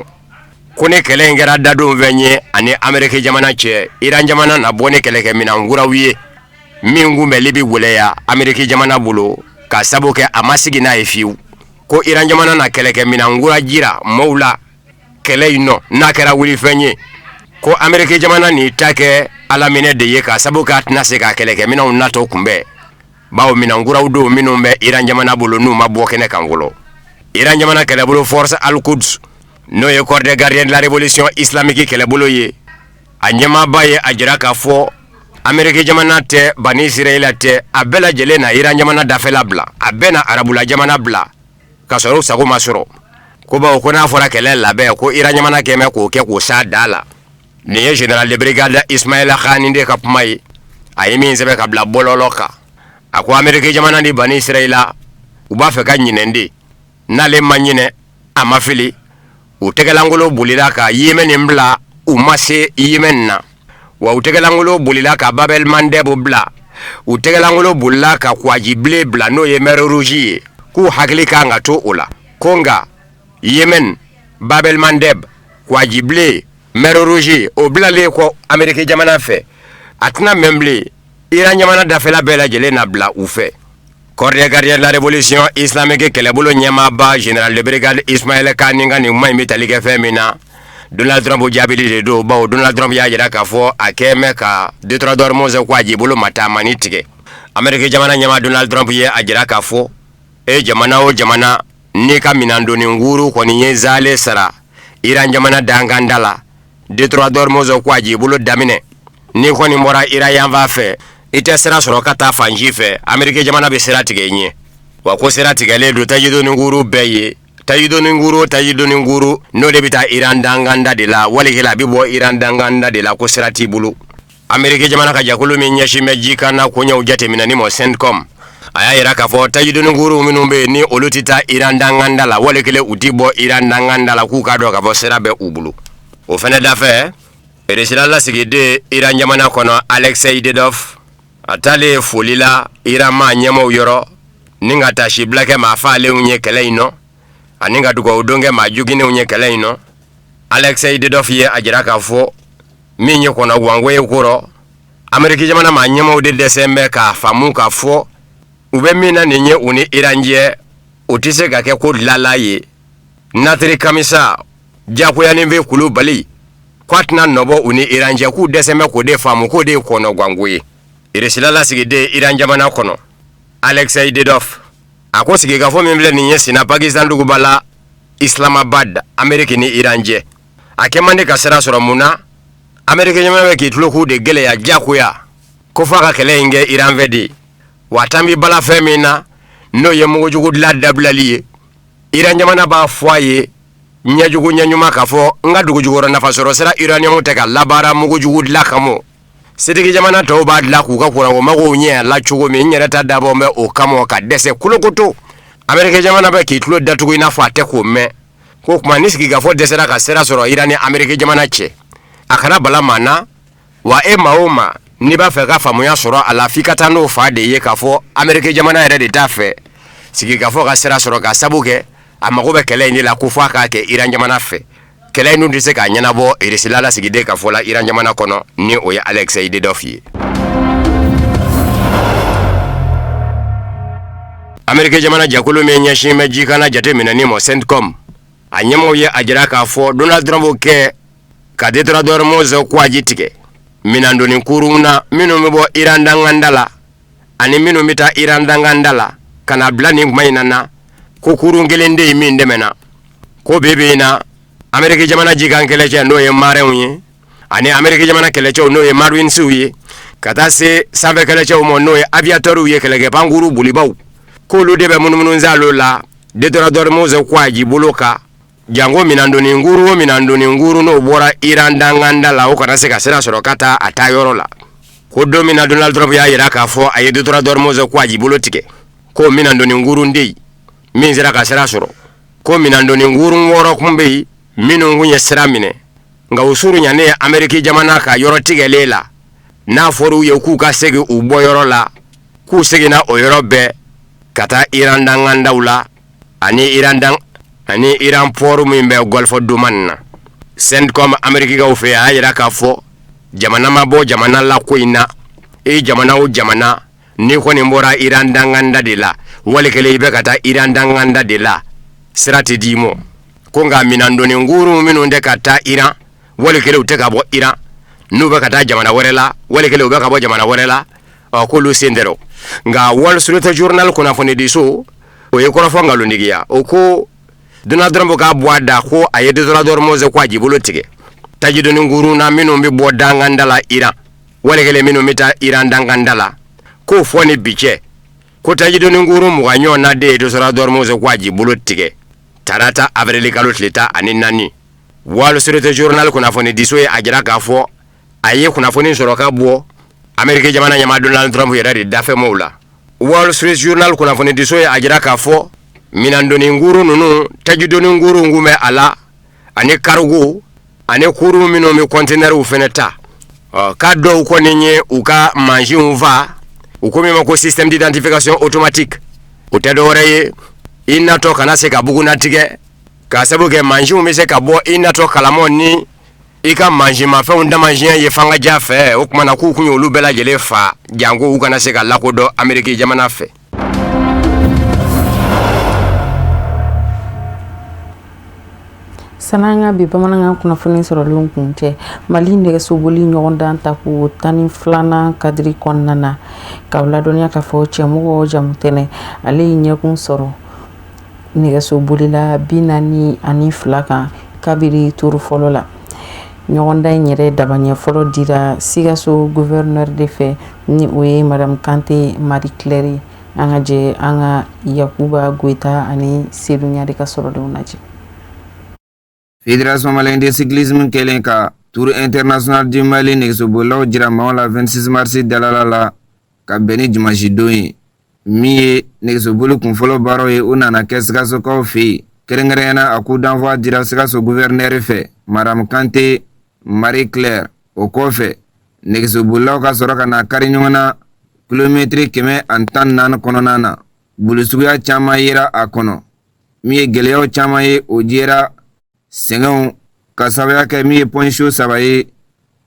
ko ni kɛlɛ in kɛra dadon fɛn ye ani Amérique jamana cɛ Iran jamana na bɔ ni kɛlɛkɛminɛn kuraw ye min kun bɛ Libi weleya Amérique jamana bolo ka sabu kɛ a ma sigi n'a ye fiyewu ko Iran jamana na kɛlɛkɛminɛn kura jira mɔɔw la kɛlɛ in nɔ n'a kɛra wuli fɛn ye ko Amerika jamana ni take ala mine de ye ka sabu ka tna se ka keleke mina unato kumbe bawo mina nguraw do minu be Iran jamana bolo nu ma bokene kangolo Iran jamana kele bolo force al-Quds no ye corps de gardien de la révolution islamique kele bolo ye anyama baye ajira ka fo Amerika jamana te bani Israel te abela jelena Iran jamana dafela bla abena arabula jamana bla kasoro sago masoro ko ba ko na fora kele labe ko Iran jamana keme ko ke ko sa dala ni général de brigade Ismaïla Khan inde kap may ay min sebe ka bla bololoka ako Amerika jamana ni bani Israila uba fe ka nyinende nale manyine amafili utegelangolo bulila ka Yemen mbla umase Yemen na wa utegelangolo bulila ka Babel Mandeb bla utegelangolo bulila ka kwajible bla no yemero ruji ku hakli ka ngato ula konga Yemen Babel Mandeb kwajible mero ruji o bla le ko Amerika jamana fe atna memble Iran jamana dafela bela jele na bla ufe corps de gardien de la révolution islamique kelebolo nyama ba général de brigade Ismaïla Kaninga ni mai metalike femina Donald Trump jabili de do ba Donald Trump ya jira ka fo akeme ka detroit moze kwa jibulo matama nitike Amerika jamana nyama Donald Trump ye ajira ka fo jamana o jamana ni ka minando ni nguru ko ni yezale sara Iran jamana dangandala detroit moze kwa jibulo damine ni ko ni mora ira yamba fe ite sera soro kata fanjife Amerika jamana be sera tigenye wa ko sera tigale do tajido ni nguru beye tajido ni nguru no de bita Iran danganda de la wali hila bibo Iran danganda de la ko sera tibulu Amerika jamana ka jakulu mi nyashi meji kana ko nya ujate minani mo CENTCOM aya ira ka fo tajido ni nguru minumbe ni olutita Iran danganda la wali kile utibo Iran danganda la ku ka do ka fo sera be ubulu o fene dafe Eresila la sigide Iran jamana kono Alexei Dedov atale folila Irama nyemo yoro ninga tashi blake mafale unye keleino aninga dugo udonge majugine unye keleino Alexei Dedov ye ajiraka fo minye kono wangwe ukuro Amerika jamana manyemo de Desembe ka famu ka fo ube mina ninye uni Iranje utise kake kudlala ye natri kamisa japo ya nimbe kulu bali kwatna nobo uni Iranje ku Desembe ko de famu ko de kono gwangwe Iresilala sigide Iran jamana kono Alexei Dedov ako sigega fo memble ni yesi na Pakistan dugubala Islamabad Amerika ni Iranje akemande kasera soro muna Amerika jamana we kitlo ku de gele ya jakuya ko faka kele inge Iran vedi watambi bala femina no yemugo jugu la dablali Iran jamana ba foye nyajugu nyanyuma kafo ngadugo jugoro na fasoro sera Iran yamu teka labara mugo jugu la kamo Sidiki jamana to ba la ku ka kura wo mago nye la chugo mi nyere ta dabo me o kamo ka dese kulokoto Amerika jamana ba ki tulo datugo ina fa te ko me ko kuma nisiki ga fo dese ra ka sera soro Irani Amerika jamana che akana bala mana wa maoma ni ba fe ka famu ya soro ala fikata no fa de ye ka fo Amerika jamana ere de tafe siki ga fo ka sera soro ka sabuke amago be kele ni la ku fa ka ke Iran jamana fe kele nu dise ka nyana bo Iresilala sigide ka fola Iran jamana kono ni oya Alexei Dedov ye Amerika jamana jakulu me nyashi meji kana jate minani mo CENTCOM anyamo ye ajira ka fo Donald Trump ke ka detroit moze kwa jitike minando ni kuruna minu mebo Iran dangandala ani minu mita Iran dangandala kana blani mainana ko kurungelende mi ndemena ko bebena Amerika jamana jigan keleche no ye mareunye ani Amerika jamana keleche no ye marwin suye kata se sabe keleche mo no ye aviator ye kelege panguru bulibaw ko lu debe mununu nzalo la detroit moze kwa jibuluka jango minando ni nguru no bora Iran danganda la o kana se ka sera soro kata atayoro la ko domina Donald Trump ya yira ka fo aye detroit moze kwa jibulotike ko minando ni nguru ndei minzira ka sera soro ko minando ni nguru ngoro kumbe minu ngunye seramine nga usuru nyane Amerika jamana ka yoro tigelela na foru ye ku ka sege ubo yoro la ku sege na o yoro be kata Iran danganda ula ani Iran poru mimbe golfo dumanna CENTCOM Amerika ga ufe ayira ka fo jamana mabo jamana la koina jamana o jamana ni ko ni mbora Iran danganda de la wale kele ibe kata Iran danganda de la sirati dimo konga minando ni nguru minu nde kata Iran wale kele u tɛ ka bɔ Iran n'u bɛ ka taa jamana wɛrɛ la wale kele u bɛ ka bɔ jamana wɛrɛ la k'olu sen tɛ nka Wall Street Journal kunnafoni di so o ye kɔrɔfɔ ngalontigiya o ko Donald Trump k'a bɔ a da ko a ye Donald Hormuz ko a ji bolo tigɛ tajidoni nguru na minnu bɛ bɔ danganda la Iran wale kele minnu bɛ taa Iran danganda la ko fɔ ni bi cɛ ko tajidoni nguru mugan ɲɔgɔn na de ye Donald Hormuz ko a ji bolo tigɛ tarata avril kalo tile 14 Wall Street Journal kunnafoni di so ye a jira k'a fɔ a ye kunnafoni sɔrɔ ka bɔ Amerika jamana ɲɛmaa Donald Trump yɛrɛ de dafɛmɔgɔw la. Wall Street Journal kunnafoni di so ye a jira k'a fɔ minandoni nguru ninnu tajidoni nguru ngumɛ a la ani cargo ani kuru minnu bɛ containers fɛnɛ ta k'a dɔw kɔni ye u ka mansinw fa u ko min ma ko système d'identification automatique o tɛ dɔwɛrɛ ye i natɔ kana se ka buguna tigɛ ka sabu kɛ mansinw bɛ se ka bɔ i natɔ kalamaw ni i ka mansinmafɛnw damansiɲɛ ye fanga ja fɛ o kumana k'u kun y'olu bɛɛ lajɛlen fa janko u kana se ka lakodɔn Ameriki jamana fɛ. Sananga bi bamanankan kunnafoni sɔrɔlen kun cɛ Mali nɛgɛsoboli ɲɔgɔn dan ta ko 12 kadiri kɔnɔna na k'aw ladɔnniya k'a fɔ cɛmɔgɔ Jamutɛnɛ ale ye ɲɛkun sɔrɔ nɛgɛsoboli la 42 kan kabiri turu fɔlɔ la. ɲɔgɔn dan in yɛrɛ dabaɲɛ fɔlɔ dira Sikaso gouverneur de fɛ ni o ye Madame Kante Marie Claire an ka jɛ an ka Yakuba Goita ani Seydou Ɲare ka sɔrɔlenw lajɛ. Fédération Malienne de cyclisme kelen ka Tour international du Mali nɛgɛsobolilaw jira maaw la 26 mars dalala la ka bɛn ni dimanche don ye min ye nɛgɛsoboli kunfɔlɔ baaraw ye o nana kɛ Sikasokaw fɛ yen kɛrɛnkɛrɛnyana a coup d'envoi dira Sikaso gouverneur fɛ Madame Kante Marie Claire o kɔfɛ nɛgɛsobolilaw ka sɔrɔ ka na kari ɲɔgɔn na kilomɛtiri 114 kɔnɔna na boli suguya caman yera a kɔnɔ min ye gɛlɛyaw caman ye o jɛra sɛgɛnw ka sababuya kɛ min ye pɔnsiyo 3 ye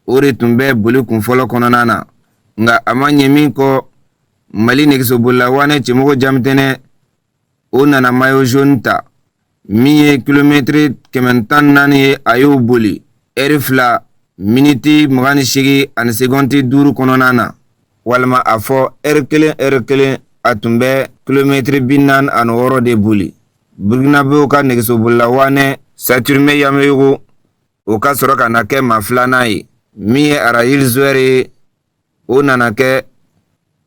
o de tun bɛ boli kunfɔlɔ kɔnɔna na nka a ma ɲɛ min kɔ Mali nɛgɛsobolila Wane Cɛmɔgɔ Jamutɛnɛ o nana maillot jaune ta min ye kilomɛtiri 114 ye a y'o boli heure 2 miniti 28 ani seconde 5 kɔnɔna na walima a fɔ heure 1 a tun bɛ kilomɛtiri 46 de boli. Burkinabew ka nɛgɛsobolila Wane Saturme Yameyogo o ka sɔrɔ ka na kɛ maa 2nan ye min ye Arahil Zouer ye o nana kɛ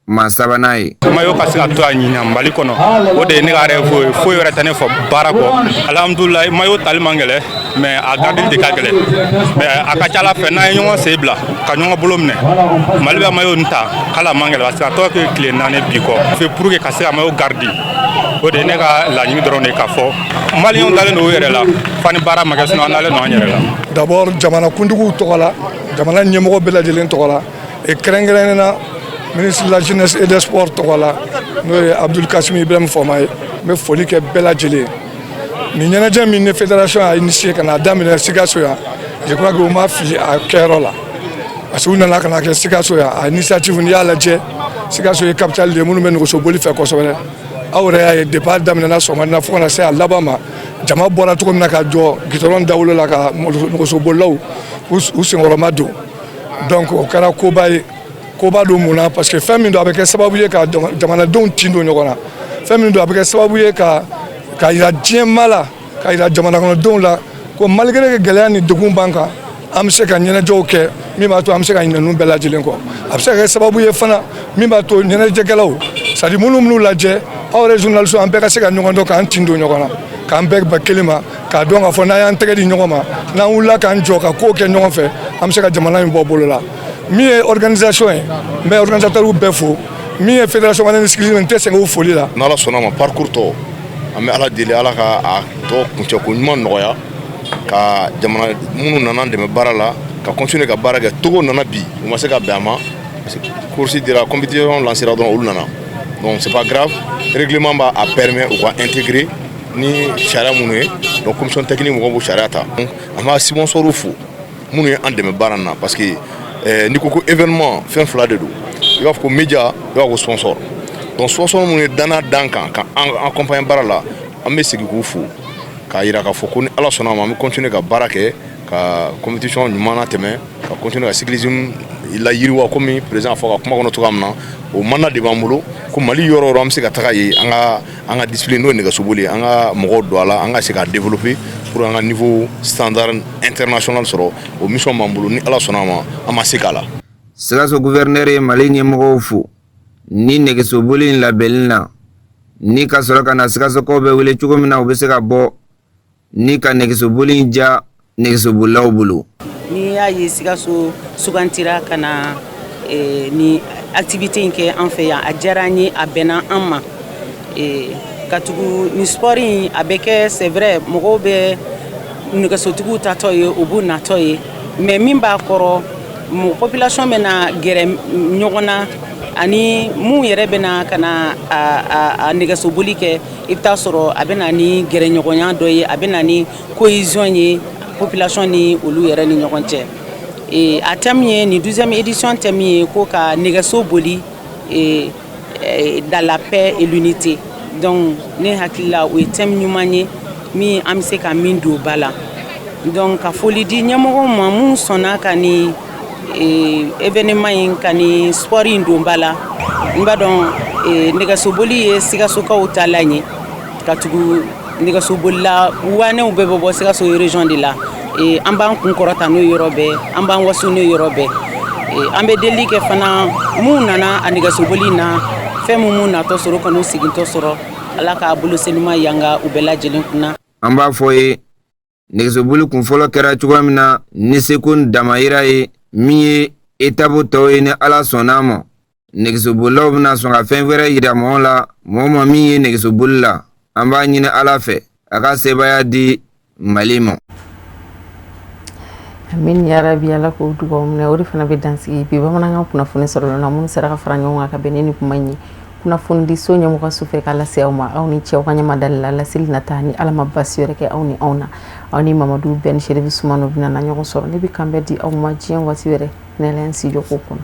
maa 3nan ye. Mayo ka se ka to a ɲinan Mali kɔnɔ o de ye ne ka rêve ye foyi wɛrɛ tɛ ne fɔ baara kɔ alhamdulilayi mayo tali man gɛlɛ mais a gardeli de ka gɛlɛ mais a ka ca Ala fɛ n'an ye ɲɔgɔn sen bila ka ɲɔgɔn bolo minɛ Mali bɛ mayo nin ta k'ala man gɛlɛ parce que a tɔ kɛ tile 4 bi kɔ fait pour que ka se ka mayo gardi o de ye ne ka laɲini dɔrɔn de ka fɔ maliyɛnw dalen don u yɛrɛ la fani baara ma kɛ sinon an dalen don an yɛrɛ la. D'abord jamana kuntigiw tɔgɔ la jamana ɲɛmɔgɔ bɛɛ lajɛlen tɔgɔ la et kɛrɛnkɛrɛnnena ministre de la jeunesse et des sports tɔgɔ la n'o ye Abdul Kasim Ibrahim Fɔma ye n bɛ foli kɛ bɛɛ lajɛlen nin ɲɛnajɛ min ni fédération a initié ka n'a daminɛ Sikaso yan je crois que u ma fili a kɛyɔrɔ la parce que u nana ka na kɛ Sikaso yan a initiative n'i y'a lajɛ Sikaso ye capitale de minnu bɛ nɛgɛsoboli fɛ kosɛbɛ aw yɛrɛ y'a ye depuis a daminɛna sɔgɔmada fo ka na se a laban ma jama bɔra cogo min na ka jɔ gitɔrɔn dawolo la ka nɛgɛsobolilaw u senkɔrɔma don donc o kɛra koba ye koba don mun na parce que fɛn min don a bɛ kɛ sababu ye ka jamanadenw tin don ɲɔgɔn na fɛn min don a bɛ kɛ sababu ye ka yira diɲɛma la ka yira jamanakɔnɔdenw la ko malgré que gɛlɛya ni degun b'an kan an bɛ se ka ɲɛnajɛw kɛ min b'a to an bɛ se ka ɲinɛ ninnu bɛɛ lajɛlen kɔ a bɛ se ka kɛ sababu ye fana min b'a to ɲɛnajɛkɛlaw c'est à dire minnu lajɛ aw yɛrɛ journaliste an bɛɛ ka se ka ɲɔgɔn dɔn k'an tin don ɲɔgɔn na k'an bɛɛ bɛn kelen ma k'a dɔn k'a fɔ n'an y'an tɛgɛ di ɲɔgɔn ma n'an wulila k'an jɔ ka kow kɛ ɲɔgɔn fɛ an bɛ se ka jamana in bɔ bolo la min ye organisation ye n bɛ organisateurs bɛɛ fo min ye fédération malienne de cyclisme n tɛ sɛgɛn o foli la. n'Ala sɔnna ma parcours tɔ an bɛ Ala deli Ala ka a tɔ kuncɛko ɲuman nɔgɔya ka jamana minnu nana dɛmɛ baara la ka continuer ka baara kɛ Togo nana bi u ma se ka bɛn a ma course dira compétition lancera dɔrɔn olu nana donc c'est pas grave règlement b'a permet u ka intégrer ni sariya minnu ye donc commission technique mɔgɔw b'o sariya ta an b'a sponsor fo minnu ye an dɛmɛ baara na parce que n'i ko ko événement fɛn fila de don i b'a fɔ ko média i b'a fɔ ko sponsor donc sponsor minnu ye dana dan kan ka an accompagner baara la an bɛ segin k'u fo k'a yira k'a fɔ ko ni Ala sɔnna ma an bɛ continuer ka baara kɛ ka compétition ɲuman na tɛmɛ ka continuer ka cyclisme la yiriwa komi président fɔ ka kuma kɔnɔ cogoya min na o mana de b'an bolo ko Mali yɔrɔ o yɔrɔ an bɛ se ka taga yen an ka discipline n'o ye nɛgɛsoboli an ka mɔgɔw don a la an ka se ka développer pour an ka niveau standard international sɔrɔ o mission b'an bolo ni Ala sɔnna a ma an ma se k'a la. Sikaso gouverneur ye Mali ɲɛmɔgɔw fo ni nɛgɛsoboli in labɛnni na ni ka sɔrɔ ka na Sikasokaw bɛ wele cogo min na u bɛ se ka bɔ ni ka nɛgɛsoboli in ja nɛgɛsobolilaw bolo. Ni y'a ye Sikaso sugantira ka na ni activité in kɛ an fɛ yan a diyara an ye a bɛnna an ma ka tugu ni sport in a bɛ kɛ c'est vrai mɔgɔw bɛ nɛgɛsotigiw tatɔ ye u b'u natɔ ye mais min b'a kɔrɔ population bɛ na gɛrɛ ɲɔgɔn na ani mun yɛrɛ bɛ na ka na a nɛgɛsoboli kɛ i bɛ taa sɔrɔ a bɛ na ni gɛrɛɲɔgɔnya dɔ ye a bɛ na ni cohésion ye population ni olu yɛrɛ ni ɲɔgɔn cɛ. A thème ye ni 12e édition thème ye ko ka nɛgɛso boli dans la paix et l'unité. Donc ne hakili la o ye thème ɲuman ye min an bɛ se ka min don ba la. Donc ka foli di ɲɛmɔgɔw ma mun sɔnna ka ni événement in ka ni sport in don ba la. N b'a dɔn nɛgɛsoboli ye Sikasokaw taalan ye ka tugu nɛgɛsobolila wanɛw bɛɛ bɛ bɔ Sikaso région de la. An b'an kun kɔrɔta n'o yɔrɔ bɛɛ an b'an waso n'o yɔrɔ bɛɛ an bɛ deli kɛ fana mun nana a nɛgɛsoboli na fɛn mun natɔ sɔrɔ ka n'u sigintɔ sɔrɔ Ala k'a bolo selima yanga u bɛɛ lajɛlen kunna. An b'a fɔ ye nɛgɛsoboli kun fɔlɔ kɛra cogoya min na ni seko ni damayira ye min ye étape tɔw ye ni Ala sɔnna a ma nɛgɛsobolilaw bɛna sɔn ka fɛn wɛrɛ yira mɔgɔw la mɔgɔ ma min ye nɛgɛsoboli la an b'a ɲini Ala fɛ a ka sebaya di Mali ma. Amin ya rabi Ala ko dugawu minɛ o de fana bɛ dansigi bi bamanankan kunnafoni sɔrɔla na minnu sera ka fara ɲɔgɔn kan ka bɛn ni kuma in ye kunnafoni di so ɲɛmɔgɔ su fɛ k'a lase aw ma aw ni cɛw ka ɲɛma dalila laseli nata ni Ala ma basi wɛrɛ kɛ aw ni anw na aw ni Mamadu Ben Sherifi Sumano bɛna na ɲɔgɔn sɔrɔ ne bɛ kan bɛ di aw ma diɲɛ waati wɛrɛ ne la studio ko kɔnɔ.